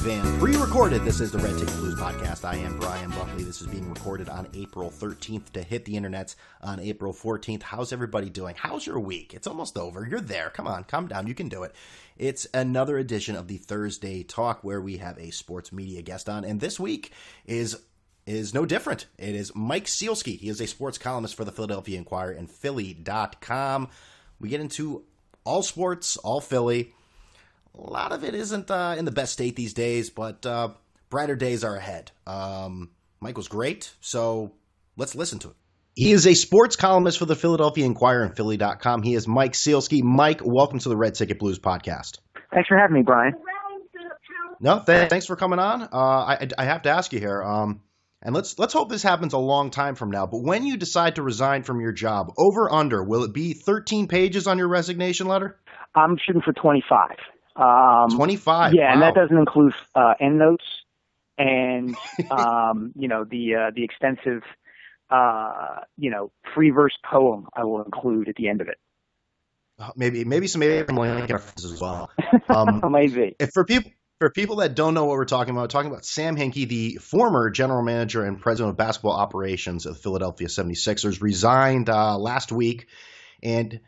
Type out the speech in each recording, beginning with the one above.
live and pre-recorded. This is the Red Ticket Blues podcast. I am Brian Buckley. This is being recorded on April 13th to hit the internets on April 14th. How's everybody doing? How's your week? It's almost over. You're there. Come on, calm down. You can do it. It's another edition of the Thursday Talk where we have a sports media guest on, and this week is no different. It is Mike Sielski. He is a sports columnist for the Philadelphia Inquirer and Philly.com. We get into all sports, all Philly. A lot of it isn't in the best state these days, but brighter days are ahead. Mike was great, so let's listen to it. He is a sports columnist for the Philadelphia Inquirer and Philly.com. He is Mike Sielski. Mike, welcome to the Red Ticket Blues podcast. Thanks for having me, Brian. No, thanks for coming on. I have to ask you here, and let's hope this happens a long time from now, but when you decide to resign from your job, over under, will it be 13 pages on your resignation letter? I'm shooting for 25. 25. Yeah, wow. And that doesn't include endnotes and the extensive free verse poem I will include at the end of it. Maybe some references as well. Maybe. For people that don't know what we're talking about Sam Hinke, the former general manager and president of basketball operations of the Philadelphia 76ers, resigned last week, and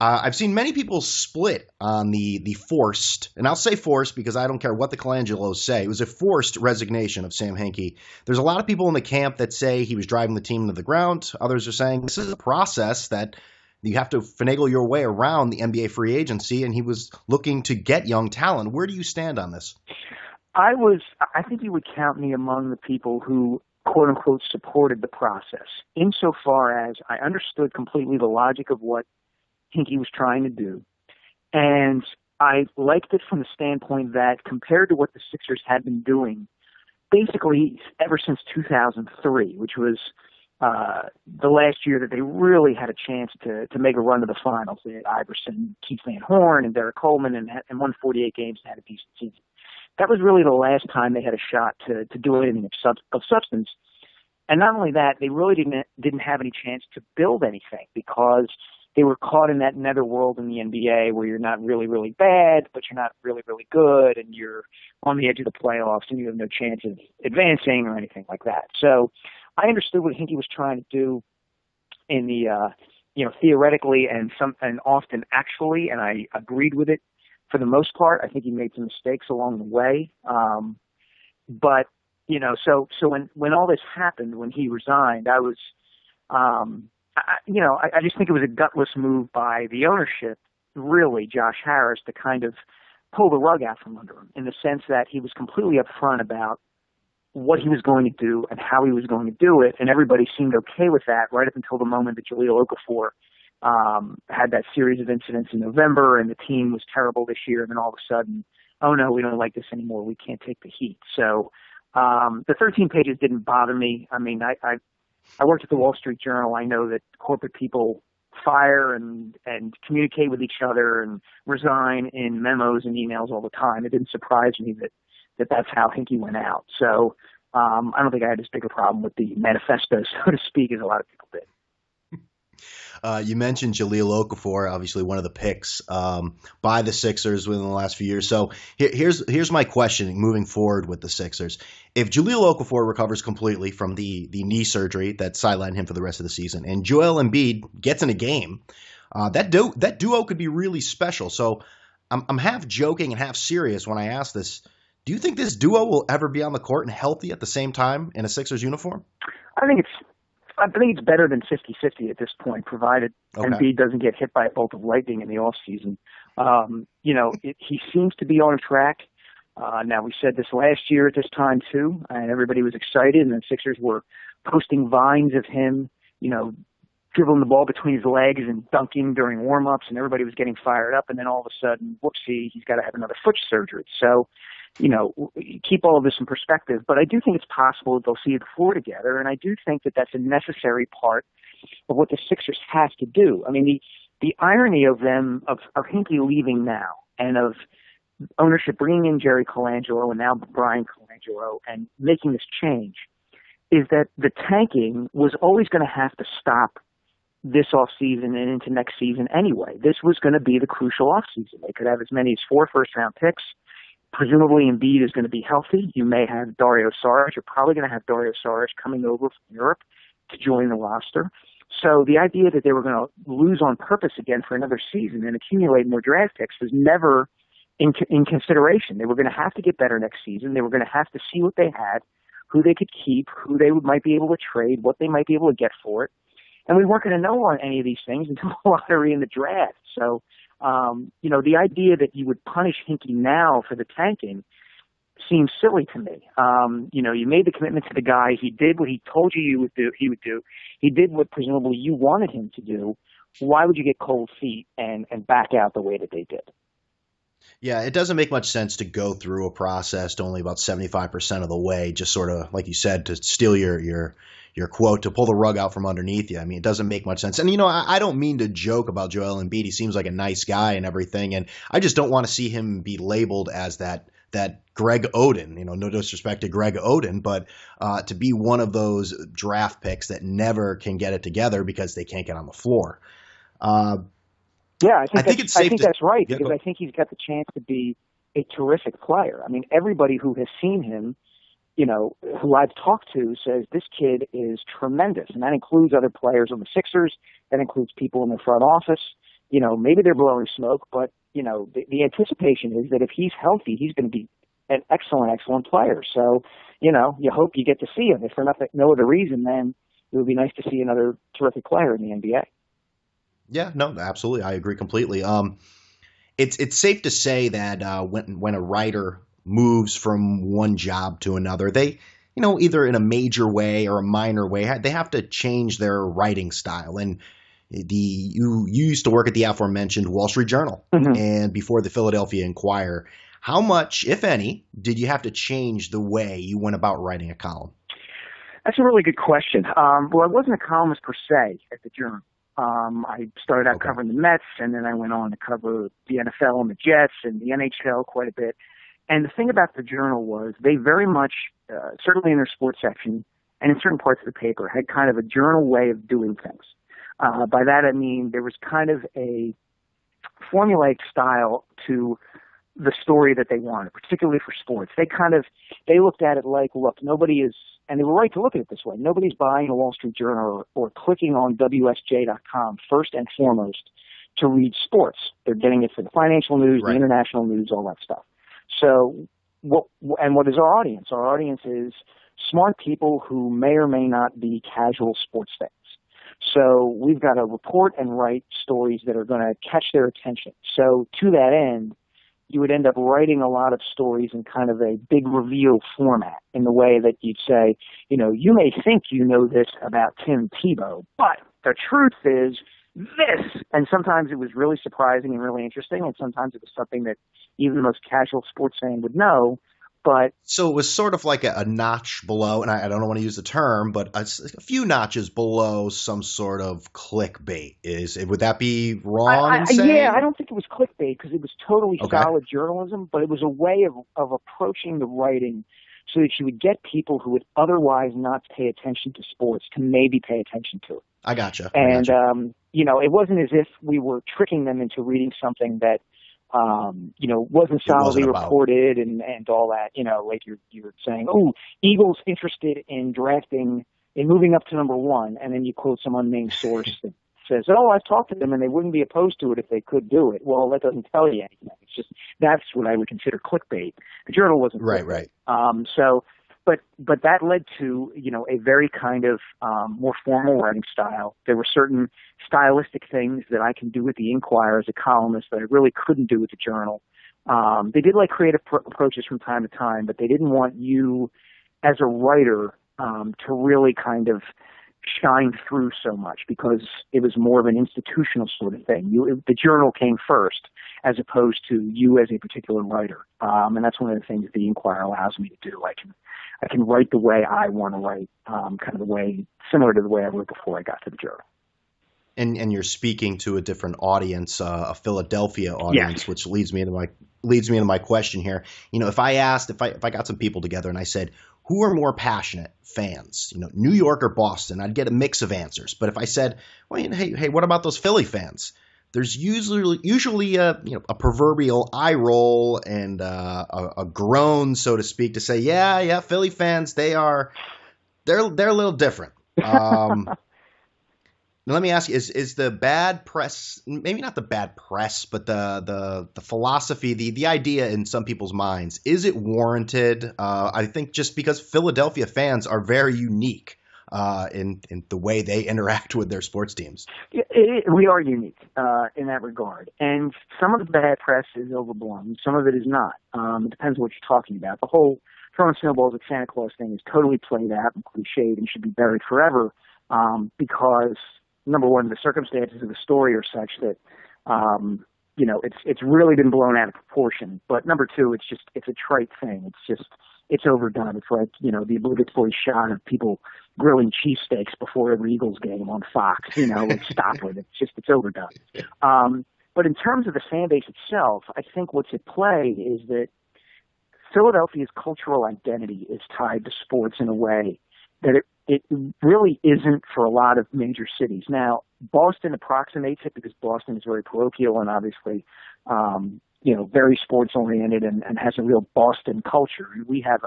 I've seen many people split on the forced, and I'll say forced because I don't care what the Colangelos say. It was a forced resignation of Sam Hinke. There's a lot of people in the camp that say he was driving the team into the ground. Others are saying this is a process that you have to finagle your way around the NBA free agency, and he was looking to get young talent. Where do you stand on this? I think you would count me among the people who, quote unquote, supported the process, insofar as I understood completely the logic of what Hinke was trying to do. And I liked it from the standpoint that compared to what the Sixers had been doing, basically ever since 2003, which was the last year that they really had a chance to make a run to the finals. They had Iverson, Keith Van Horn, and Derek Coleman, and won 48 games and had a decent season. That was really the last time they had a shot to do anything of substance. And not only that, they really didn't have any chance to build anything because they were caught in that netherworld in the NBA where you're not really, really bad, but you're not really, really good, and you're on the edge of the playoffs, and you have no chance of advancing or anything like that. So I understood what Hinke was trying to do in the, theoretically and often actually, and I agreed with it for the most part. I think he made some mistakes along the way. But when all this happened, when he resigned, I was, I just think it was a gutless move by the ownership, really, Josh Harris, to kind of pull the rug out from under him in the sense that he was completely upfront about what he was going to do and how he was going to do it, and everybody seemed okay with that right up until the moment that Jahlil Okafor had that series of incidents in November, and the team was terrible this year, and then all of a sudden, oh no, we don't like this anymore, we can't take the heat. So the 13 pages didn't bother me. I mean, I worked at the Wall Street Journal. I know that corporate people fire and communicate with each other and resign in memos and emails all the time. It didn't surprise me that that's how Hinke went out. So I don't think I had as big a problem with the manifesto, so to speak, as a lot of people did. You mentioned Jahlil Okafor, obviously one of the picks by the Sixers within the last few years. So here's my question moving forward with the Sixers. If Jahlil Okafor recovers completely from the knee surgery that sidelined him for the rest of the season, and Joel Embid gets in a game, that duo could be really special. So I'm half joking and half serious when I ask this. Do you think this duo will ever be on the court and healthy at the same time in a Sixers uniform? I think it's better than 50-50 at this point, provided Embiid doesn't get hit by a bolt of lightning in the offseason. He seems to be on track. Now, we said this last year at this time, too, and everybody was excited, and the Sixers were posting vines of him, dribbling the ball between his legs and dunking during warm-ups, and everybody was getting fired up, and then all of a sudden, whoopsie, he's got to have another foot surgery. So, keep all of this in perspective. But I do think it's possible that they'll see the floor together, and I do think that that's a necessary part of what the Sixers have to do. I mean, the irony of Hinke leaving now and of ownership bringing in Jerry Colangelo and now Brian Colangelo and making this change is that the tanking was always going to have to stop this offseason and into next season anyway. This was going to be the crucial offseason. They could have as many as 4 first-round picks. Presumably Embiid is going to be healthy. You may have Dario Saric. You're probably going to have Dario Saric coming over from Europe to join the roster. So the idea that they were going to lose on purpose again for another season and accumulate more draft picks was never in consideration. They were going to have to get better next season. They were going to have to see what they had, who they could keep, who they might be able to trade, what they might be able to get for it. And we weren't going to know on any of these things until the lottery in the draft. So, the idea that you would punish Hinke now for the tanking seems silly to me. You made the commitment to the guy. He did what he told you he would do. He did what presumably you wanted him to do. Why would you get cold feet and back out the way that they did? Yeah, it doesn't make much sense to go through a process to only about 75% of the way, just sort of, like you said, to steal your quote, to pull the rug out from underneath you. I mean, it doesn't make much sense. And, I don't mean to joke about Joel Embiid. He seems like a nice guy and everything. And I just don't want to see him be labeled as that Greg Oden, no disrespect to Greg Oden, but to be one of those draft picks that never can get it together because they can't get on the floor. Yeah, I think that's right, because I think he's got the chance to be a terrific player. I mean, everybody who has seen him, who I've talked to, says this kid is tremendous, and that includes other players on the Sixers. That includes people in the front office. Maybe they're blowing smoke, but the anticipation is that if he's healthy, he's going to be an excellent player. So, you hope you get to see him. If for no other reason, then it would be nice to see another terrific player in the NBA. Yeah, no, absolutely. I agree completely. It's safe to say that when a writer moves from one job to another, they, either in a major way or a minor way, they have to change their writing style. And you used to work at the aforementioned Wall Street Journal and before the Philadelphia Inquirer. How much, if any, did you have to change the way you went about writing a column? That's a really good question. Well, I wasn't a columnist per se at the Journal. I started out covering the Mets, and then I went on to cover the NFL and the Jets and the NHL quite a bit. And the thing about the Journal was they very much, certainly in their sports section and in certain parts of the paper, had kind of a Journal way of doing things. By that I mean there was kind of a formulaic style to the story that they wanted, particularly for sports. They looked at it like, look, nobody is, and they were right to look at it this way, nobody's buying a Wall Street Journal or clicking on WSJ.com first and foremost to read sports. They're getting it for the financial news, the international news, all that stuff. So what is our audience? Our audience is smart people who may or may not be casual sports fans. So we've got to report and write stories that are going to catch their attention. So to that end, you would end up writing a lot of stories in kind of a big reveal format, in the way that you'd say, you may think you know this about Tim Tebow, but the truth is this. And sometimes it was really surprising and really interesting, and sometimes it was something that even the most casual sports fan would know. But so it was sort of like a notch below, and I don't want to use the term, but a few notches below some sort of clickbait. Would that be wrong in saying? Yeah, I don't think it was clickbait, because it was totally solid journalism, but it was a way of approaching the writing so that you would get people who would otherwise not pay attention to sports to maybe pay attention to it. I gotcha. And, it wasn't as if we were tricking them into reading something that wasn't solidly reported and all that, like you're saying, Eagles interested in moving up to number one. And then you quote some unnamed source that says, I've talked to them and they wouldn't be opposed to it if they could do it. Well, that doesn't tell you anything. It's just, that's what I would consider clickbait. The Journal wasn't. Right. But that led to, a very kind of more formal writing style. There were certain stylistic things that I can do with the Inquirer as a columnist that I really couldn't do with the Journal. They did like creative approaches from time to time, but they didn't want you as a writer to really kind of shine through so much, because it was more of an institutional sort of thing. The Journal came first, as opposed to you as a particular writer. And that's one of the things the Inquirer allows me to do. I can write the way I want to write, kind of the way similar to the way I wrote before I got to the Journal. And you're speaking to a different audience, a Philadelphia audience, which leads me into my question here. If I got some people together and I said, who are more passionate fans, New York or Boston, I'd get a mix of answers. But if I said, well, hey, what about those Philly fans? there's usually a a proverbial eye roll and a groan, so to speak, to say, yeah, Philly fans, they're a little different. Let me ask you: Is the bad press, maybe not the bad press, but the philosophy, the idea in some people's minds, is it warranted? I think just because Philadelphia fans are very unique in the way they interact with their sports teams. We are unique in that regard, and some of the bad press is overblown. Some of it is not. It depends on what you're talking about. The whole throwing snowballs at Santa Claus thing is totally played out and cliched and should be buried forever because. Number one, the circumstances of the story are such that, it's really been blown out of proportion. But number two, it's a trite thing. It's overdone. It's like, the obligatory shot of people grilling cheesesteaks before every Eagles game on Fox, like stop it. It's overdone. But in terms of the fan base itself, I think what's at play is that Philadelphia's cultural identity is tied to sports in a way that it really isn't for a lot of major cities. Now, Boston approximates it because Boston is very parochial and obviously, very sports-oriented and has a real Boston culture. And we have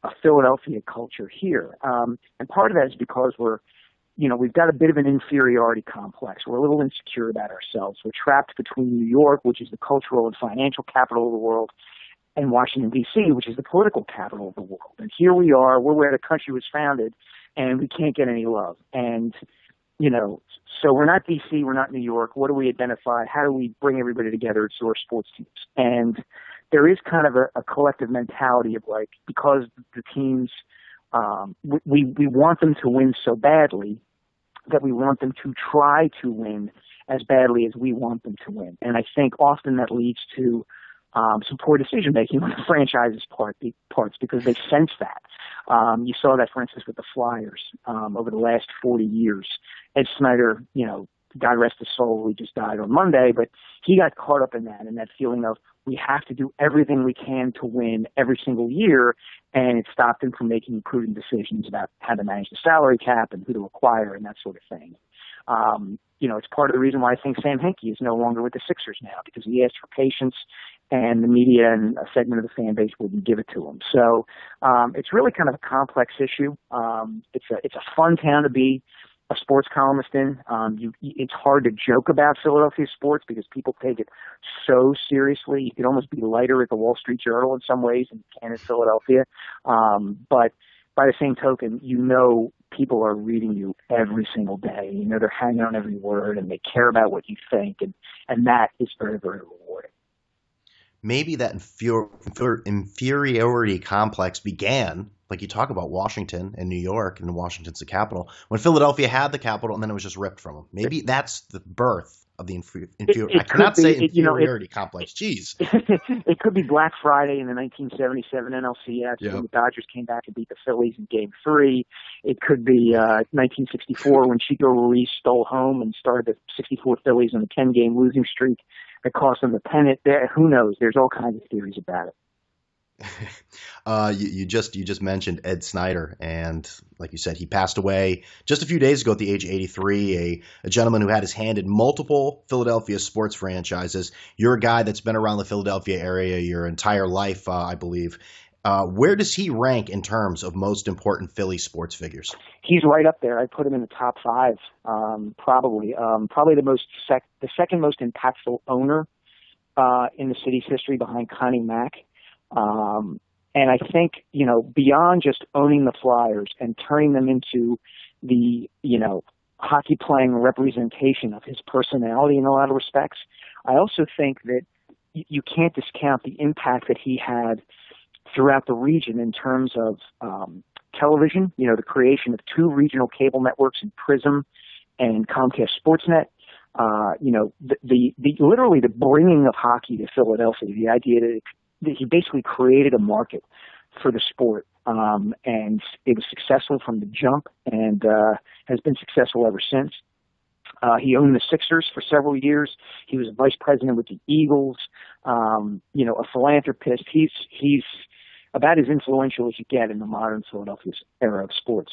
a Philadelphia culture here. And part of that is because we've got a bit of an inferiority complex. We're a little insecure about ourselves. We're trapped between New York, which is the cultural and financial capital of the world, and Washington, D.C., which is the political capital of the world. And here we are, we're where the country was founded, and we can't get any love. And, so we're not D.C., we're not New York. What do we identify? How do we bring everybody together to our sports teams? And there is kind of a collective mentality of like, because the teams, we want them to win so badly that we want them to try to win as badly as we want them to win. And I think often that leads to some poor decision-making on the franchise's parts because they sense that. You saw that, for instance, with the Flyers over the last 40 years. Ed Snider, God rest his soul, he just died on Monday, but he got caught up in that feeling of we have to do everything we can to win every single year, and it stopped him from making prudent decisions about how to manage the salary cap and who to acquire and that sort of thing. It's part of the reason why I think Sam Hinke is no longer with the Sixers now, because he asked for patience and the media and a segment of the fan base wouldn't give it to him. So it's really kind of a complex issue. It's a fun town to be a sports columnist in. It's hard to joke about Philadelphia sports because people take it so seriously. You could almost be lighter at the Wall Street Journal in some ways than you can in Philadelphia. But by the same token, people are reading you every single day. They're hanging on every word and they care about what you think. And that is very, very rewarding. Maybe that inferiority complex began, like you talk about Washington and New York, and Washington's the capital, when Philadelphia had the capital and then it was just ripped from them. Maybe that's the birth of the inferiority. I cannot say inferiority complex. Jeez. It could be Black Friday in the 1977 NLCS when the Dodgers came back and beat the Phillies in Game 3. It could be 1964 when Chico Ruiz stole home and started the 64 Phillies on a 10-game losing streak that cost them the pennant. Who knows? There's all kinds of theories about it. You just mentioned Ed Snider, and like you said, he passed away just a few days ago at the age of 83, a gentleman who had his hand in multiple Philadelphia sports franchises. You're a guy that's been around the Philadelphia area your entire life, I believe. Where does he rank in terms of most important Philly sports figures? He's right up there. I put him in the top 5, probably. Probably the second most impactful owner in the city's history behind Connie Mack. And I think, beyond just owning the Flyers and turning them into the, hockey playing representation of his personality in a lot of respects, I also think that you can't discount the impact that he had throughout the region in terms of television, the creation of 2 regional cable networks in Prism and Comcast Sportsnet. Literally the bringing of hockey to Philadelphia, the idea that he basically created a market for the sport, and it was successful from the jump and has been successful ever since. He owned the Sixers for several years. He was a vice president with the Eagles, a philanthropist. He's about as influential as you get in the modern Philadelphia era of sports.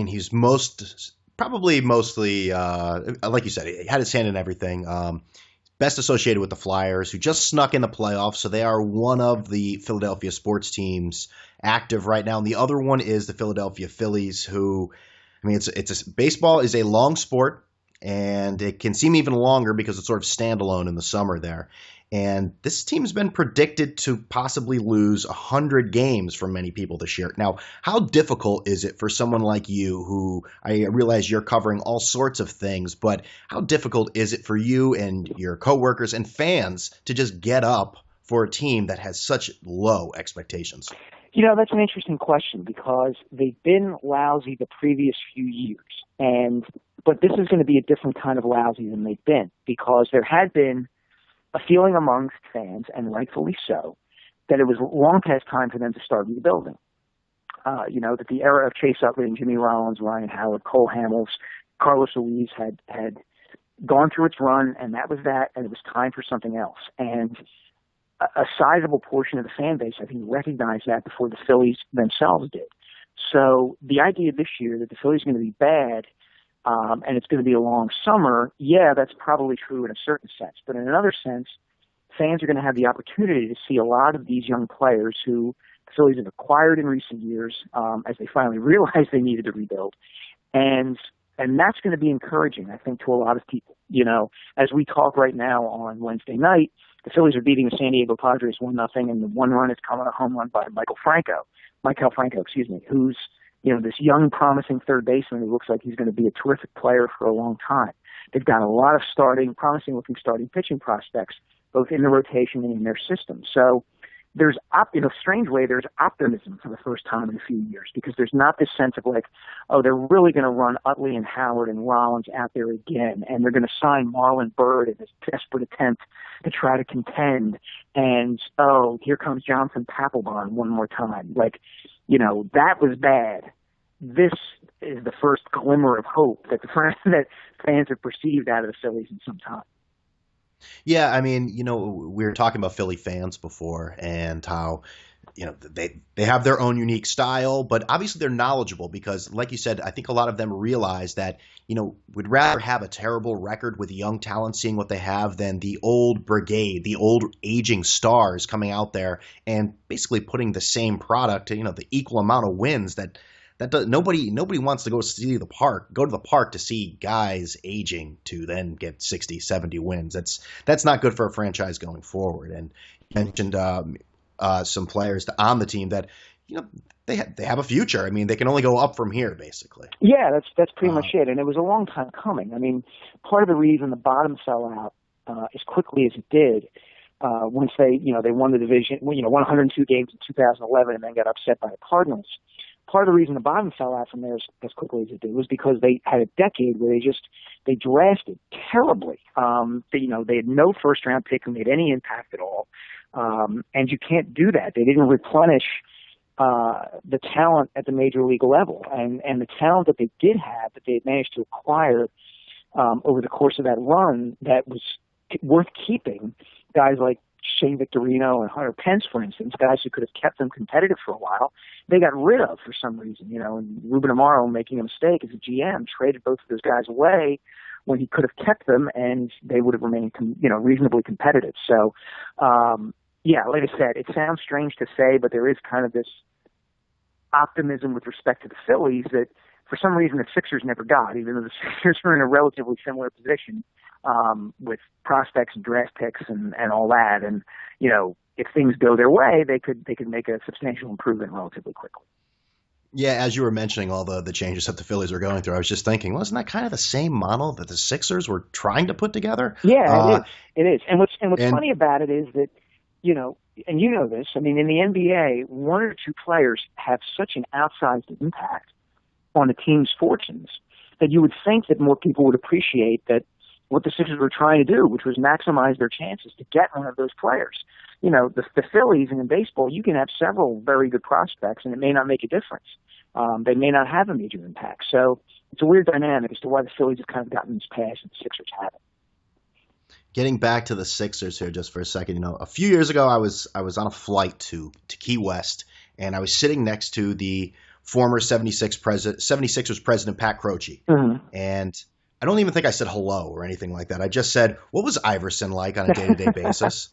He's most Probably mostly, like you said, he had his hand in everything. Best associated with the Flyers, who just snuck in the playoffs, so they are one of the Philadelphia sports teams active right now. And the other one is the Philadelphia Phillies, who, I mean, baseball is a long sport, and it can seem even longer because it's sort of standalone in the summer there. And this team's been predicted to possibly lose 100 games for many people this year. Now, how difficult is it for someone like you, who I realize you're covering all sorts of things, but how difficult is it for you and your coworkers and fans to just get up for a team that has such low expectations? That's an interesting question because they've been lousy the previous few years, but this is going to be a different kind of lousy than they've been because there had been a feeling amongst fans, and rightfully so, that it was long past time for them to start rebuilding. That the era of Chase Utley and Jimmy Rollins, Ryan Howard, Cole Hamels, Carlos Ruiz had gone through its run, and that was that, and it was time for something else. And a sizable portion of the fan base, I think, recognized that before the Phillies themselves did. So the idea this year that the Phillies are going to be bad and it's going to be a long summer, yeah, that's probably true in a certain sense. But in another sense, fans are going to have the opportunity to see a lot of these young players who the Phillies have acquired in recent years as they finally realized they needed to rebuild. And that's going to be encouraging, I think, to a lot of people. As we talk right now on Wednesday night, the Phillies are beating the San Diego Padres 1-0, and the one run is coming a home run by Maikel Franco, who's this young, promising third baseman who looks like he's going to be a terrific player for a long time. They've got a lot of promising-looking starting pitching prospects, both in the rotation and in their system. So there's, in a strange way, there's optimism for the first time in a few years because there's not this sense of like, oh, they're really going to run Utley and Howard and Rollins out there again, and they're going to sign Marlon Byrd in this desperate attempt to try to contend, and, oh, here comes Jonathan Papelbon one more time. That was bad. This is the first glimmer of hope that that fans have perceived out of the Phillies in some time. Yeah, I mean, we were talking about Philly fans before and how, they have their own unique style, but obviously they're knowledgeable because, like you said, I think a lot of them realize that, would rather have a terrible record with young talent seeing what they have than the old brigade, the old aging stars coming out there and basically putting the same product, the equal amount of wins that nobody wants to go to the park to see guys aging to then get 60, 70 wins. That's not good for a franchise going forward. And you mentioned some players on the team that they have a future. I mean, they can only go up from here, basically. Yeah, that's pretty much it. And it was a long time coming. I mean, part of the reason the bottom fell out as quickly as it did once they won the division, won 102 games in 2011 and then got upset by the Cardinals. Part of the reason the bottom fell out from there as quickly as it did was because they had a decade where they drafted terribly. They had no first round pick who made any impact at all. And you can't do that. They didn't replenish the talent at the major league level. And the talent that they did have, that they had managed to acquire over the course of that run that was worth keeping, guys like Shane Victorino and Hunter Pence, for instance, guys who could have kept them competitive for a while, they got rid of for some reason, and Ruben Amaro, making a mistake as a GM, traded both of those guys away when he could have kept them and they would have remained, reasonably competitive. So, like I said, it sounds strange to say, but there is kind of this optimism with respect to the Phillies that for some reason the Sixers never got, even though the Sixers were in a relatively similar position with prospects and draft picks and all that. And, if things go their way, they could make a substantial improvement relatively quickly. Yeah, as you were mentioning all the changes that the Phillies are going through, I was just thinking, wasn't that kind of the same model that the Sixers were trying to put together? Yeah, it is. And what's funny about it is that, and you know this, I mean, in the NBA, one or two players have such an outsized impact on a team's fortunes that you would think that more people would appreciate that what the Sixers were trying to do, which was maximize their chances to get one of those players. The Phillies, and in baseball, you can have several very good prospects, and it may not make a difference. They may not have a major impact. So it's a weird dynamic as to why the Phillies have kind of gotten this pass and the Sixers haven't. Getting back to the Sixers here just for a second, a few years ago I was on a flight to Key West, and I was sitting next to the former 76ers president Pat Croce. Mm-hmm. And I don't even think I said hello or anything like that. I just said, what was Iverson like on a day-to-day basis?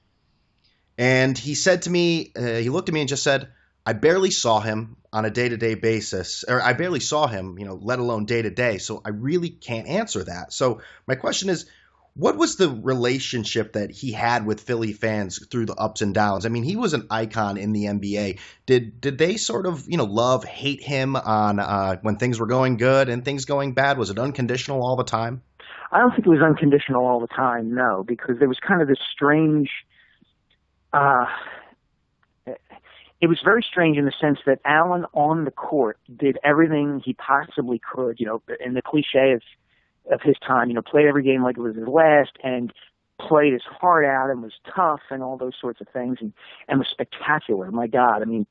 And he said to me, he looked at me and just said, I barely saw him on a day-to-day basis, or I barely saw him, let alone day-to-day. So I really can't answer that. So my question is, what was the relationship that he had with Philly fans through the ups and downs? I mean, he was an icon in the NBA. Did they sort of, love, hate him on when things were going good and things going bad? Was it unconditional all the time? I don't think it was unconditional all the time, no, because there was kind of this strange it was very strange in the sense that Allen on the court did everything he possibly could, in the cliche of his time, played every game like it was his last and played his heart out and was tough and all those sorts of things and was spectacular. My God, I mean,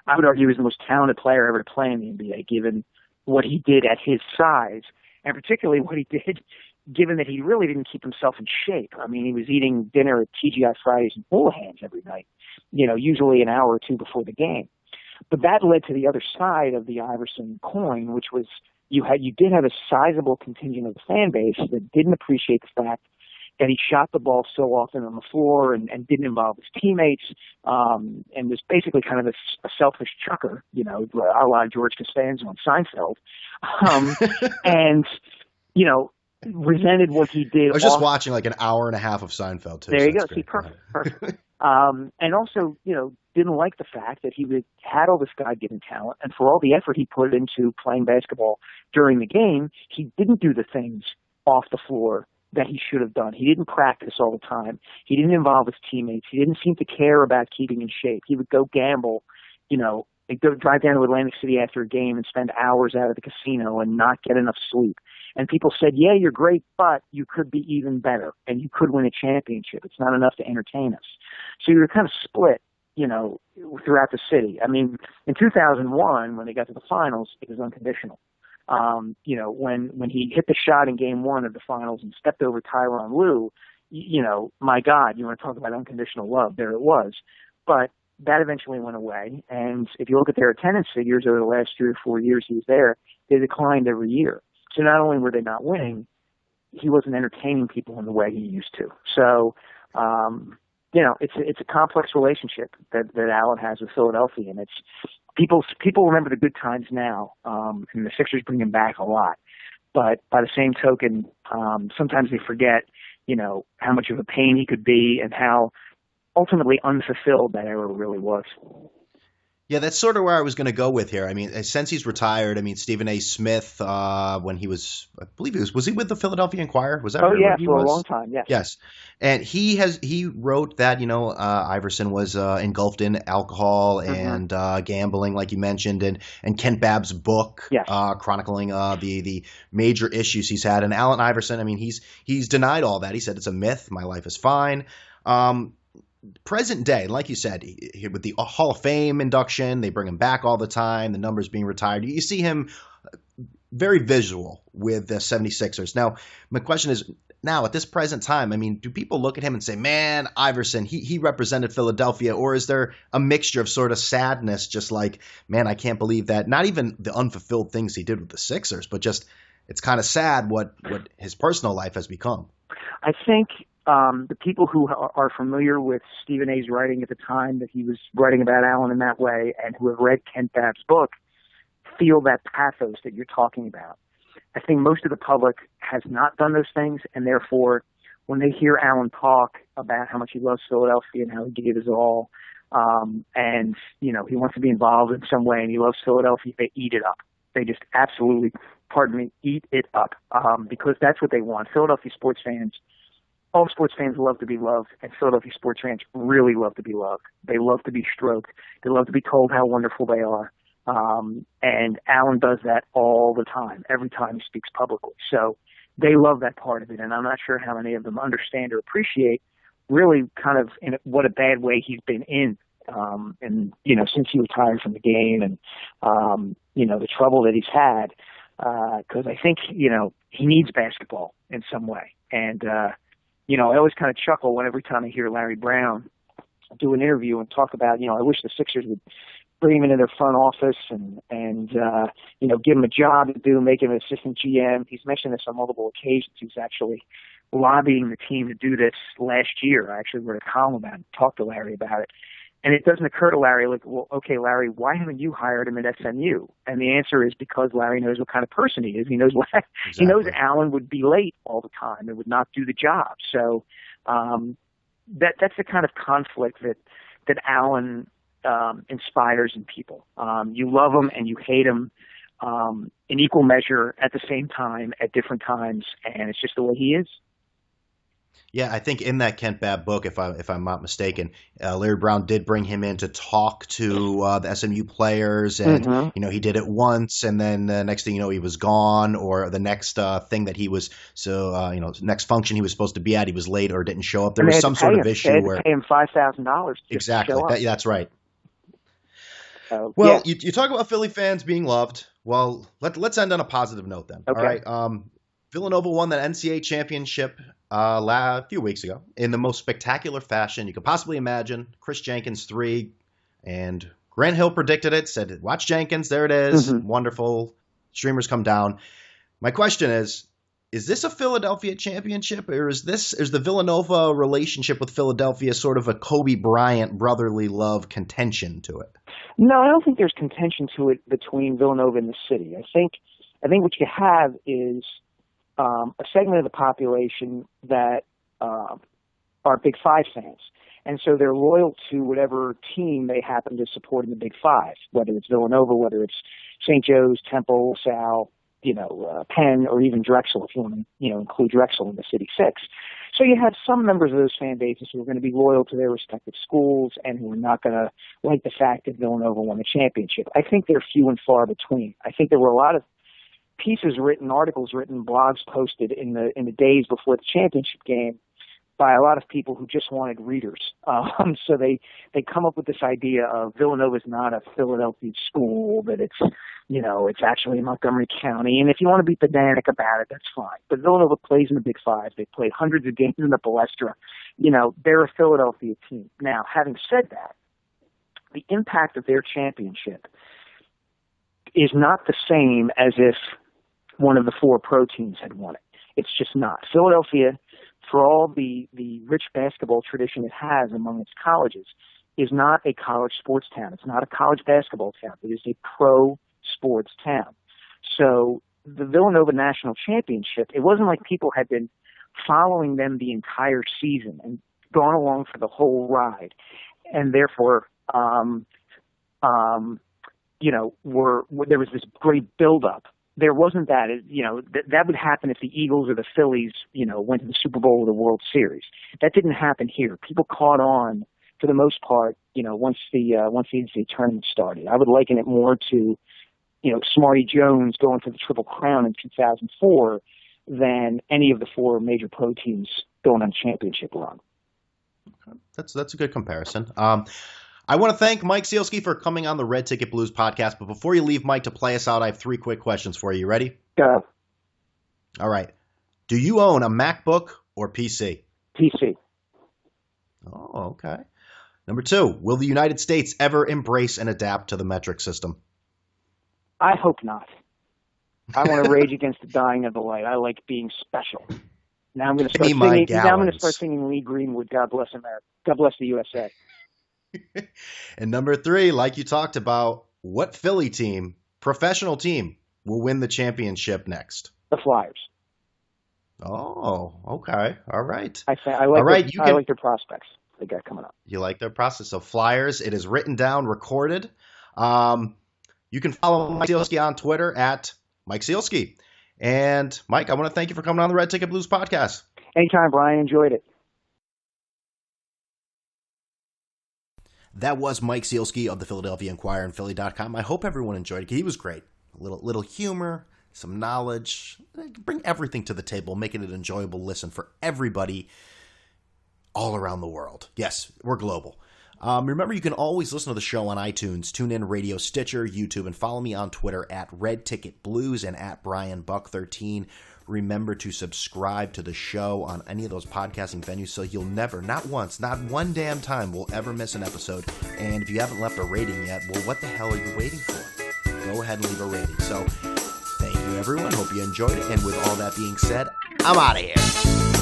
I would argue he was the most talented player ever to play in the NBA, given what he did at his size, and particularly what he did given that he really didn't keep himself in shape. I mean, he was eating dinner at TGI Fridays and Houlihan's every night, usually an hour or two before the game. But that led to the other side of the Iverson coin, which was you did have a sizable contingent of the fan base that didn't appreciate the fact that he shot the ball so often on the floor and didn't involve his teammates, and was basically kind of a selfish chucker, a la George Costanza on Seinfeld. And, resented what he did. I was just watching like an hour and a half of Seinfeld too. There you go. Great. See, perfect. And also, didn't like the fact that he had all this God-given talent, and for all the effort he put into playing basketball during the game, he didn't do the things off the floor that he should have done. He didn't practice all the time. He didn't involve his teammates. He didn't seem to care about keeping in shape. He would go gamble, he'd go drive down to Atlantic City after a game and spend hours out at the casino and not get enough sleep. And people said, yeah, you're great, but you could be even better, and you could win a championship. It's not enough to entertain us. So you were kind of split, throughout the city. I mean, in 2001, when they got to the finals, it was unconditional. When he hit the shot in game one of the finals and stepped over Tyronn Lue, my God, you want to talk about unconditional love, there it was. But that eventually went away. And if you look at their attendance figures over the last 3 or 4 years he was there, they declined every year. So not only were they not winning, he wasn't entertaining people in the way he used to. So, it's a complex relationship that Allen has with Philadelphia, and it's people remember the good times now, and the Sixers bring him back a lot. But by the same token, sometimes they forget, how much of a pain he could be and how ultimately unfulfilled that era really was. Yeah, that's sort of where I was going to go with here. I mean, since he's retired, I mean, Stephen A. Smith, when he was, I believe was he with the Philadelphia Inquirer? Was that? Oh yeah, for a long time. Yes. Yes, and he wrote that Iverson was engulfed in alcohol and gambling, like you mentioned, and Ken Babb's book, yes, chronicling the major issues he's had. And Allen Iverson, I mean, he's denied all that. He said it's a myth. My life is fine. Present day, like you said, with the Hall of Fame induction, they bring him back all the time, the numbers being retired. You see him very visual with the 76ers. Now, my question is, now at this present time, I mean, do people look at him and say, man, Iverson, he represented Philadelphia, or is there a mixture of sort of sadness, just like, man, I can't believe that, not even the unfulfilled things he did with the Sixers, but just it's kind of sad what his personal life has become? I think the people who are familiar with Stephen A.'s writing at the time that he was writing about Allen in that way, and who have read Ken Babb's book, feel that pathos that you're talking about. I think most of the public has not done those things, and therefore, when they hear Allen talk about how much he loves Philadelphia and how he gave his all, and he wants to be involved in some way, and he loves Philadelphia, they eat it up. They just absolutely, eat it up, because that's what they want. Philadelphia sports fans. All sports fans love to be loved, and Philadelphia sports fans really love to be loved. They love to be stroked. They love to be told how wonderful they are. And Allen does that all the time, every time he speaks publicly. So they love that part of it, and I'm not sure how many of them understand or appreciate really kind of in what a bad way he's been in. And, since he retired from the game and, the trouble that he's had, because I think, he needs basketball in some way. And, I always kind of chuckle every time I hear Larry Brown do an interview and talk about, I wish the Sixers would bring him into their front office and give him a job to do, make him an assistant GM. He's mentioned this on multiple occasions. He's actually lobbying the team to do this last year. I actually wrote a column about it, talked to Larry about it. And it doesn't occur to Larry, like, well, okay, Larry, why haven't you hired him at SMU? And the answer is because Larry knows what kind of person he is. He knows He knows Allen would be late all the time and would not do the job. So that's the kind of conflict that Allen inspires in people. You love him and you hate him in equal measure at the same time at different times, and it's just the way he is. Yeah, I think in that Kent Babb book, if I'm not mistaken, Larry Brown did bring him in to talk to the SMU players, and he did it once, and then the next thing you know, he was gone, or the next thing that he was next function he was supposed to be at, he was late or didn't show up. There was some sort of issue where they had to pay him $5,000 exactly. To show up. That's right. Well, you talk about Philly fans being loved. Well, let's end on a positive note then. Okay. All right. Villanova won that NCAA championship a few weeks ago in the most spectacular fashion you could possibly imagine. Chris Jenkins 3, and Grant Hill predicted it, said, watch Jenkins, there it is. Wonderful. Streamers come down. My question is this a Philadelphia championship, or is the Villanova relationship with Philadelphia sort of a Kobe Bryant brotherly love contention to it? No, I don't think there's contention to it between Villanova and the city. I think what you have is a segment of the population that are Big Five fans. And so they're loyal to whatever team they happen to support in the Big Five, whether it's Villanova, whether it's St. Joe's, Temple, Sal, Penn, or even Drexel, if you want to, include Drexel in the City Six. So you have some members of those fan bases who are going to be loyal to their respective schools and who are not going to like the fact that Villanova won the championship. I think they're few and far between. I think there were a lot of pieces written, articles written, blogs posted in the days before the championship game by a lot of people who just wanted readers. So they come up with this idea of Villanova's not a Philadelphia school, that it's actually in Montgomery County. And if you want to be pedantic about it, that's fine. But Villanova plays in the Big Five. They played hundreds of games in the Palestra. They're a Philadelphia team. Now, having said that, the impact of their championship is not the same as if one of the four pro teams had won it. It's just not. Philadelphia, for all the rich basketball tradition it has among its colleges, is not a college sports town. It's not a college basketball town. It is a pro sports town. So the Villanova National Championship, it wasn't like people had been following them the entire season and gone along for the whole ride, and therefore, there was this great buildup. There wasn't that. That would happen if the Eagles or the Phillies, went to the Super Bowl or the World Series. That didn't happen here. People caught on for the most part, once the NCAA tournament started. I would liken it more to, Smarty Jones going for the Triple Crown in 2004 than any of the four major pro teams going on a championship run. Okay. That's a good comparison. I want to thank Mike Sielski for coming on the Red Ticket Blues podcast. But before you leave, Mike, to play us out, I have 3 quick questions for you. You ready? Go. All right. Do you own a MacBook or PC? PC. Oh, okay. Number 2, will the United States ever embrace and adapt to the metric system? I hope not. I want to rage against the dying of the light. I like being special. Now I'm going to start singing. Now I'm going to start singing Lee Greenwood. God bless America. God bless the USA. And number 3, like you talked about, what Philly team, professional team, will win the championship next? The Flyers. Oh, okay. All right. I like their prospects they got coming up. You like their process. So Flyers, it is written down, recorded. You can follow Mike Sielski on Twitter at Mike Sielski. And Mike, I want to thank you for coming on the Red Ticket Blues podcast. Anytime, Brian. Enjoyed it. That was Mike Sielski of the Philadelphia Inquirer and Philly.com. I hope everyone enjoyed it. He was great. A little humor, some knowledge. Bring everything to the table, making it an enjoyable listen for everybody all around the world. Yes, we're global. Remember, you can always listen to the show on iTunes, TuneIn Radio, Stitcher, YouTube, and follow me on Twitter at Red Ticket Blues and at BrianBuck13. remember to subscribe to the show on any of those podcasting venues so you'll never, not once, not one damn time, will ever miss an episode. And if you haven't left a rating yet, well, what the hell are you waiting for? Go ahead and leave a rating. So thank you, everyone. Hope you enjoyed it. And with all that being said, I'm out of here.